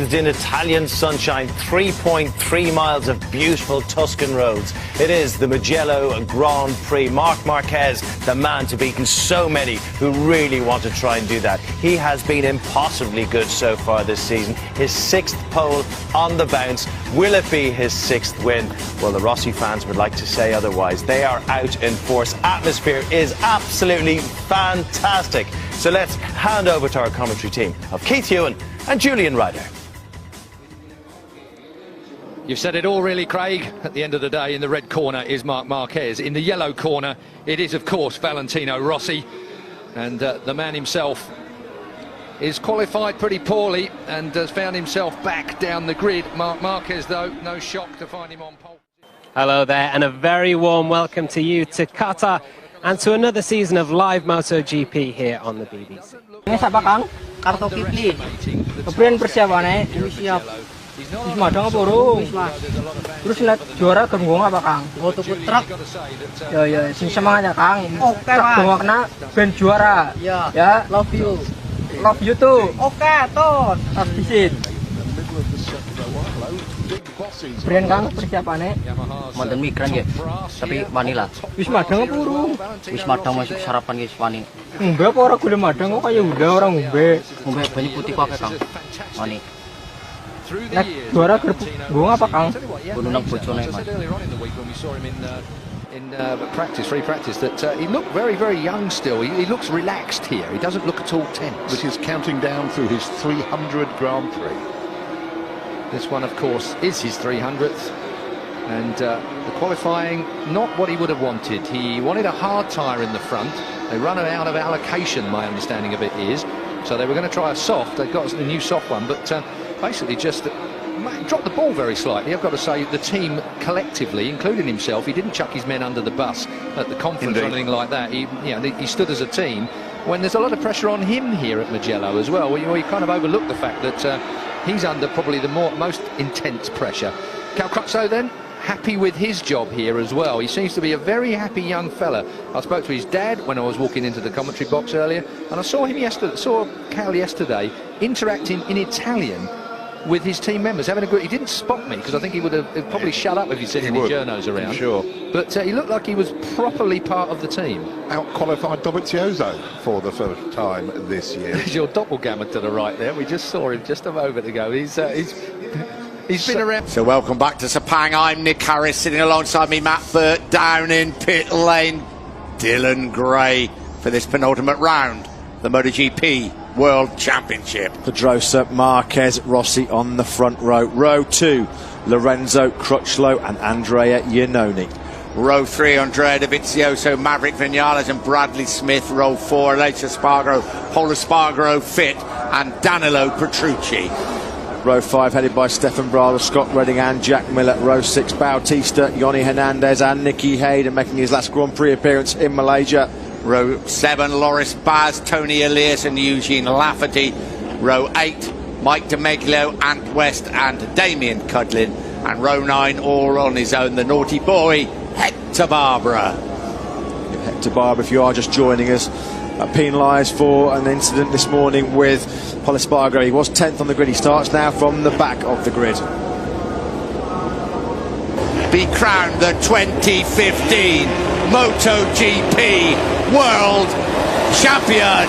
bathed in Italian sunshine, 3.3 miles of beautiful Tuscan roads. It is the Mugello Grand Prix. Marc Marquez, the man to beat, and so many who really want to try and do that. He has been impossibly good so far this season. His 6th pole on the bounce. Will it be his 6th win? Well, the Rossi fans would like to say otherwise. They are out in force. Atmosphere is absolutely fantastic. So let's hand over to our commentary team of Keith Hewan and Julian Ryder. You've said it all really, Craig. At the end of the day, in the red corner is Marc Marquez. In the yellow corner, it is, of course, Valentino Rossi. And the man himself is qualified pretty poorly and has found himself back down the grid. Marc Marquez, though, no shock to find him on pole. Hello there, and a very warm welcome to you to Qatar and to another season of live MotoGP here on the BBC. Ini siapa Kang? Kartu Kipli. Kemudian persiapannya ini siap. Wisma dong burung. Terus lihat juara tunggu apa Kang? Moto truk. Ya, sing semangat ya Kang. Oke Pak. Tunggu kena band juara. Ya. Love you. Love you too. Oke, tuh. Habisin. Brand Kang persiapannya Mantan migran ya, tapi wanita. wis madang burung. Wis madang masuk sarapan guys wani. Enggak apa orang gula madang kok kayak udah orang ngombe. Ngombe banyak putih kok Kang. Wani. Nek juara grup gua apa Kang? Kudu nang bojone Mas. In free practice, that he looked very, very young still. He looks relaxed here. He doesn't look at all tense. Which is counting down through his 300 Grand Prix. This one, of course, is his 300th. And the qualifying, not what he would have wanted. He wanted a hard tyre in the front. They run out of allocation, my understanding of it is. So they were going to try a soft. They got a new soft one, but basically just dropped the ball very slightly. I've got to say, the team collectively, including himself, he didn't chuck his men under the bus at the conference or anything like that. He stood as a team when there's a lot of pressure on him here at Mugello as well. You kind of overlook the fact that he's under probably the most intense pressure. Cal Crutchlow then, happy with his job here as well. He seems to be a very happy young fella. I spoke to his dad when I was walking into the commentary box earlier, and I saw Cal yesterday interacting in Italian with his team members, having a good. He didn't spot me because I think he would have probably shut up if he'd seen any journos around. Sure. But he looked like he was properly part of the tean. Out-qualified Dovizioso for the first time this year. There's your doppelganger to the right there. We just saw him just a moment ago. He's been around. So welcome back to Sepang. I'm Nick Harris, sitting alongside me, Matt Burt, down in pit lane, Dylan Gray for this penultimate round, the MotoGP World Championship. Pedrosa, Marquez, Rossi on the front row. Row 2, Lorenzo, Crutchlow and Andrea Iannone. Row 3, Andrea Dovizioso, Maverick Vinales and Bradley Smith. Row 4, Aleix Espargaro, Paul Espargaro fit and Danilo Petrucci. Row 5 headed by Stefan Bradl, Scott Redding and Jack Miller. Row 6, Bautista, Yoni Hernandez and Nicky Hayden making his last Grand Prix appearance in Malaysia. Row 7, Loris Baz, Tony Elias and Eugene Lafferty. Row 8, Mike DeMeglio, Ant West and Damien Cudlin. And row 9, all on his own, the naughty boy, Hector Barbara. Hector Barbara, if you are just joining us, penalised for an incident this morning with Paul Espargaro. He was 10th on the grid. He starts now from the back of the grid. Be crowned the 2015 MotoGP World Champion.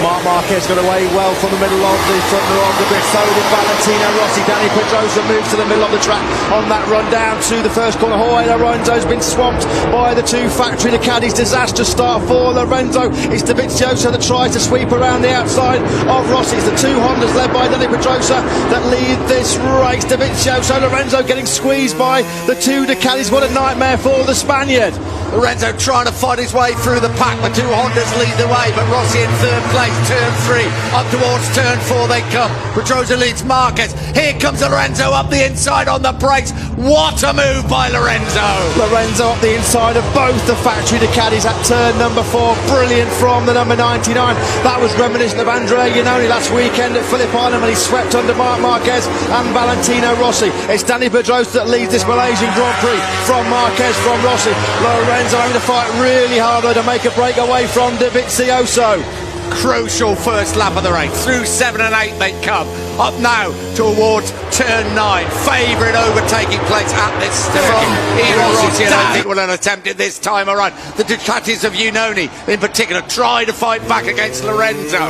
Marc Marquez got away well from the middle of the front row of the grid. So did Valentino Rossi. Danny Pedrosa moves to the middle of the track on that run down to the first corner. Jorge Lorenzo's been swamped by the two factory Ducatis. Disastrous start for Lorenzo. It's Dovizioso that tries to sweep around the outside of Rossi. It's the two Hondas led by Danny Pedrosa that lead this race. Dovizioso, Lorenzo getting squeezed by the two Ducatis. What a nightmare for the Spaniard. Lorenzo trying to fight his way through the pack. The two Hondas lead the way, but Rossi in third place. Turn 3, up towards turn 4 they come. Pedrosa leads Marquez. Here comes Lorenzo up the inside on the brakes. What a move by Lorenzo. Lorenzo up the inside of both the factory Ducatis at turn number 4. Brilliant from the number 99. That was reminiscent of Andrea Iannone last weekend at Phillip Island when he swept under Marc Marquez and Valentino Rossi. It's Danny Pedrosa that leads this Malaysian Grand Prix from Marquez, from Rossi. Lorenzo having to fight really hard to make a break away from Dovizioso. Crucial first lap of the race. Through 7 and 8 they come. Up now towards turn 9. Favourite overtaking place at this circuit. Rossi, I don't think will attempt it this time around. The Ducatis of Unoni in particular try to fight back against Lorenzo.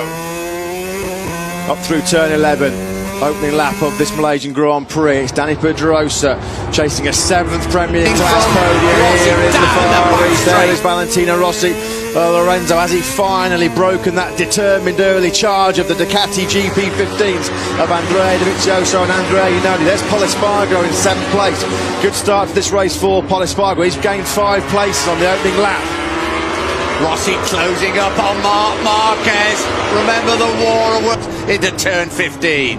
Up through turn 11, opening lap of this Malaysian Grand Prix. It's Dani Pedrosa chasing a 7th Premier Class podium here in the Far East. There is Valentino Rossi. Lorenzo, has he finally broken that determined early charge of the Ducati GP15s of Andrea Dovizioso and Andrea Unoni. There's Espargaro in 7th place. Good start to this race for Espargaro. He's gained 5 places on the opening lap. Rossi closing up on Marquez. Remember the war of work into turn 15.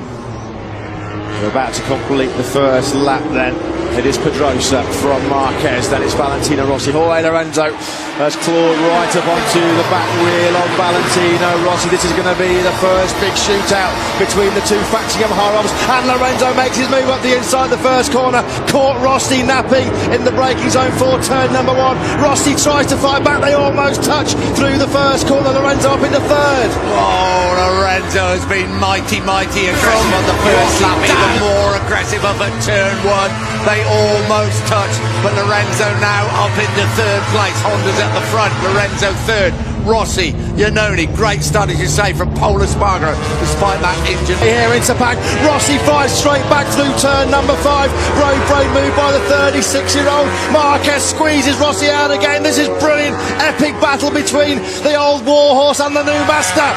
We're about to complete the first lap then. It is Pedrosa from Marquez, then it's Valentino Rossi. Jorge Lorenzo has clawed right up onto the back wheel of Valentino Rossi. This is going to be the first big shootout between the two Factory Yamaha riders. And Lorenzo makes his move up the inside the first corner. Caught Rossi napping in the braking zone for turn number 1. Rossi tries to fight back. They almost touch through the first corner. Lorenzo up into 3rd. Oh, Lorenzo has been mighty aggressive on the first lap. Even more aggressive up at turn 1. They almost touch, but Lorenzo now up into 3rd place. Honda's at the front, Lorenzo 3rd. Rossi, Unoni, great start as you say from Espargaro, despite that injury. Here in Sepang, Rossi fires straight back through turn number 5. Brave move by the 36-year-old. Marquez squeezes Rossi out again. This is brilliant, epic battle between the old warhorse and the new master.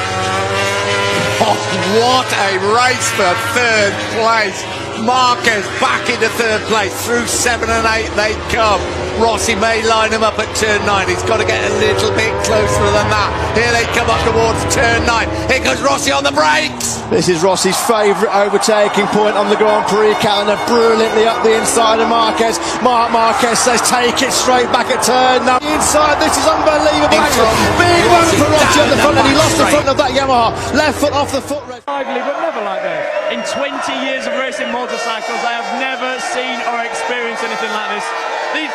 Oh, what a race for 3rd place. Marquez back into 3rd place. Through 7 and 8 they come. Rossi may line him up at turn 9. He's got to get a little bit closer than that. Here they come up towards turn 9. Here goes Rossi on the brakes. This is Rossi's favourite overtaking point on the Grand Prix calendar. Brilliantly up the inside of Marquez. Marquez says take it straight back at turn 9. Inside, this is unbelievable. Big one for Rossi at the front, and he lost the front of that Yamaha. Left foot off the footrest. Lively, but never like that. In 20 years of racing motorcycles, I have never seen or experienced anything like this.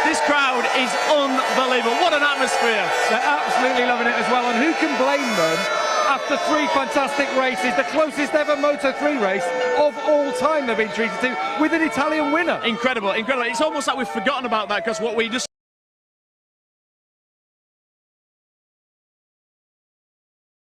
This crowd is unbelievable. What an atmosphere. They're absolutely loving it as well, and who can blame them after 3 fantastic races, the closest ever Moto 3 race of all time they've been treated to, with an Italian winner. Incredible. It's almost like we've forgotten about that, because what we just